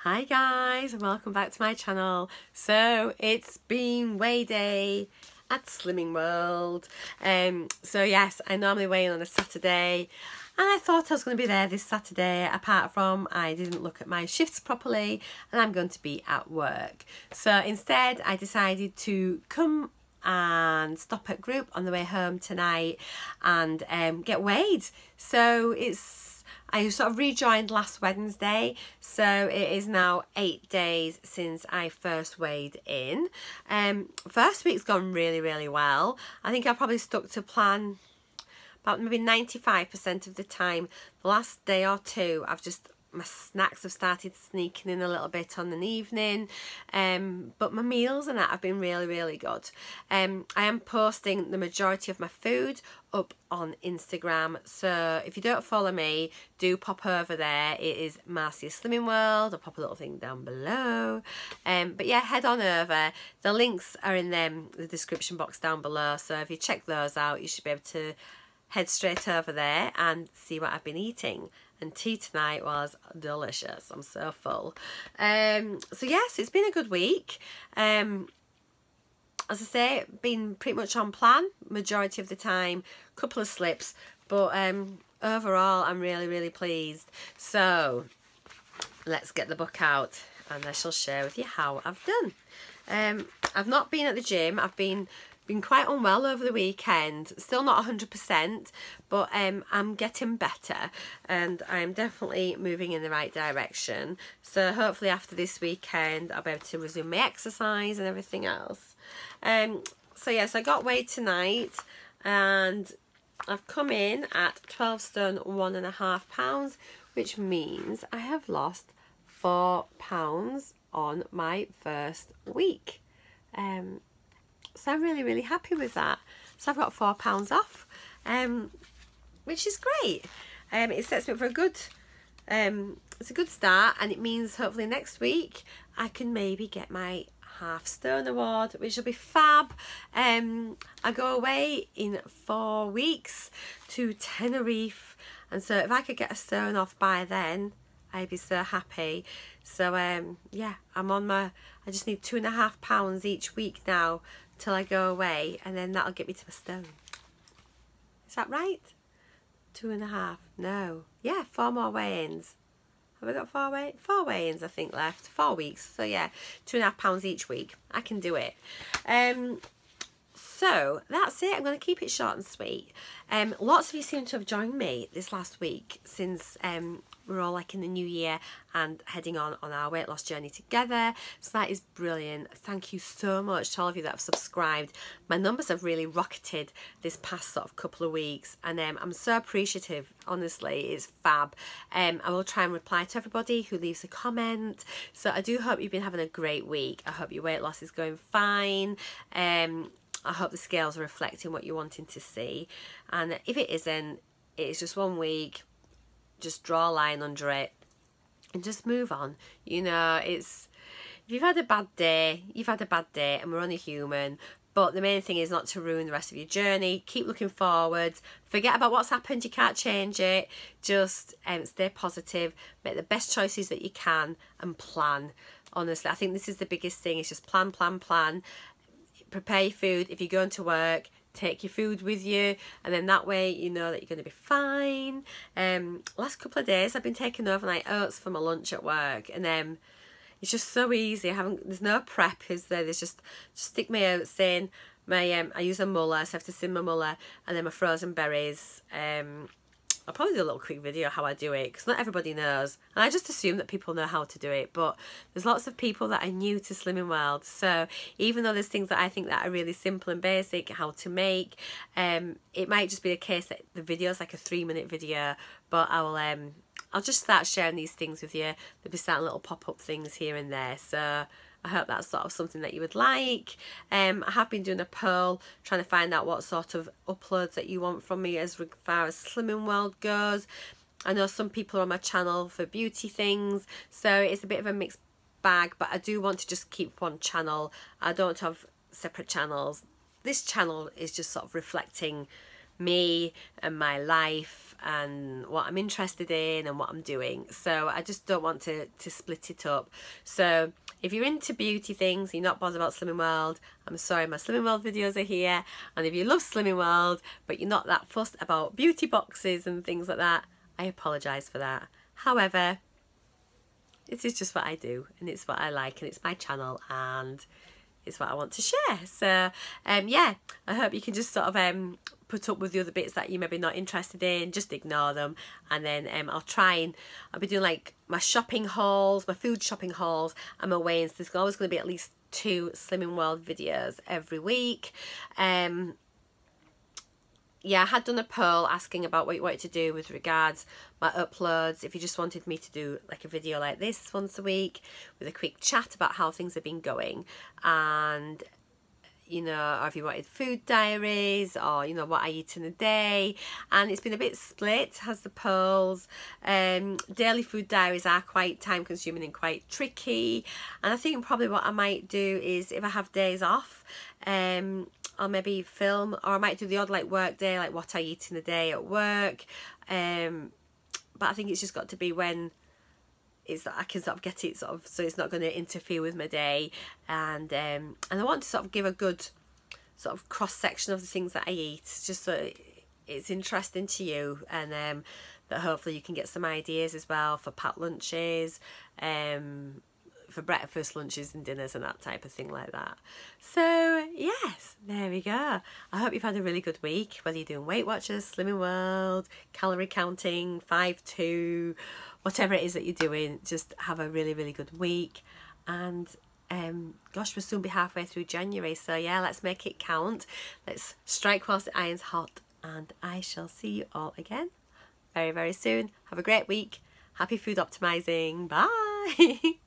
Hi guys, and welcome back to my channel. So it's been weigh day at Slimming World. So yes, I normally weigh in on a Saturday, and I thought I was going to be there this Saturday, apart from I didn't look at my shifts properly and I'm going to be at work. So instead I decided to come and stop at group on the way home tonight and get weighed. So I sort of rejoined last Wednesday, so it is now 8 days since I first weighed in. First week's gone really well. I think I probably stuck to plan about maybe 95% of the time. The last day or two, my snacks have started sneaking in a little bit on an evening, but my meals and that have been really good. I am posting the majority of my food up on Instagram, so if you don't follow me, do pop over there. It is Marcia's Slimming World. I'll pop a little thing down below, but yeah, head on over. The links are in the description box down below, so if you check those out, you should be able to head straight over there and see what I've been eating. And tea tonight was delicious. I'm so full. So yes, it's been a good week. As I say, been pretty much on plan majority of the time. Couple of slips, but overall I'm really pleased. So let's get the book out and I shall share with you how I've done. I've not been at the gym. I've been quite unwell over the weekend, still not 100%, but I'm getting better and I'm definitely moving in the right direction. So hopefully after this weekend I'll be able to resume my exercise and everything else. So yes, I got weighed tonight and I've come in at 12 stone 1.5 pounds, which means I have lost 4 pounds on my first week. So I'm really happy with that. So I've got 4 pounds off, which is great. It sets me up for it's a good start, and it means hopefully next week I can maybe get my half stone award, which will be fab. I go away in 4 weeks to Tenerife, and so if I could get a stone off by then, I'd be so happy. So yeah, I just need 2.5 pounds each week now till I go away, and then that'll get me to a stone. Is that right? 2.5? No. Yeah, 4 more weigh-ins. Have I got 4 weigh-ins I think left? 4 weeks. So yeah, 2.5 pounds each week. I can do it. So that's it. I'm going to keep it short and sweet. Lots of you seem to have joined me this last week since we're all like in the new year and heading on our weight loss journey together. So that is brilliant. Thank you so much to all of you that have subscribed. My numbers have really rocketed this past sort of couple of weeks, and I'm so appreciative. Honestly, it's fab. I will try and reply to everybody who leaves a comment. So I do hope you've been having a great week. I hope your weight loss is going fine. I hope the scales are reflecting what you're wanting to see, and if it isn't, it's just 1 week. Just draw a line under it and just move on. You know, if you've had a bad day, you've had a bad day, and we're only human. But the main thing is not to ruin the rest of your journey. Keep looking forward. Forget about what's happened. You can't change it. Just stay positive. Make the best choices that you can and plan. Honestly, I think this is the biggest thing. It's just plan. Prepare your food. If you're going to work, take your food with you, and then that way you know that you're going to be fine. Last couple of days I've been taking overnight oats for my lunch at work, and it's just so easy. There's no prep, is there? There's just stick my oats in. I use a muller, so I have to sim my muller, and then my frozen berries. I'll probably do a little quick video how I do it, because not everybody knows, and I just assume that people know how to do it, but there's lots of people that are new to Slimming World. So even though there's things that I think that are really simple and basic how to make, it might just be the case that the video is like a 3-minute video, but I'll just start sharing these things with you. There'll be certain little pop-up things here and there, so I hope that's sort of something that you would like. I have been doing a poll trying to find out what sort of uploads that you want from me as far as Slimming World goes. I know some people are on my channel for beauty things, so it's a bit of a mixed bag, but I do want to just keep one channel. I don't have separate channels. This channel is just sort of reflecting me and my life and what I'm interested in and what I'm doing. So I just don't want to split it up. So if you're into beauty things, you're not bothered about Slimming World, I'm sorry, my Slimming World videos are here. And if you love Slimming World but you're not that fussed about beauty boxes and things like that, I apologise for that. However, this is just what I do, and it's what I like, and it's my channel, and it's what I want to share. So yeah, I hope you can just sort of put up with the other bits that you maybe not interested in, just ignore them. And then I'll be doing like my shopping hauls, my food shopping hauls, and my weigh-ins. There's always going to be at least 2 Slimming World videos every week. Yeah, I had done a poll asking about what you wanted to do with regards my uploads. If you just wanted me to do like a video like this once a week with a quick chat about how things have been going, and you know, or if you wanted food diaries, or you know, what I eat in a day. And it's been a bit split, has the polls. Daily food diaries are quite time consuming and quite tricky, and I think probably what I might do is, if I have days off, I'll maybe film, or I might do the odd like work day, like what I eat in a day at work. But I think it's just got to be when it's I can sort of get it sort of so it's not going to interfere with my day. And I want to sort of give a good sort of cross section of the things that I eat, just so it's interesting to you, and that hopefully you can get some ideas as well for packed lunches, for breakfast, lunches and dinners and that type of thing like that. So yes, there we go. I hope you've had a really good week, whether you're doing Weight Watchers, Slimming World, calorie counting, 5-2, whatever it is that you're doing. Just have a really, really good week. And gosh, we'll soon be halfway through January, so yeah, let's make it count. Let's strike whilst the iron's hot, and I shall see you all again very, very soon. Have a great week. Happy food optimizing. Bye.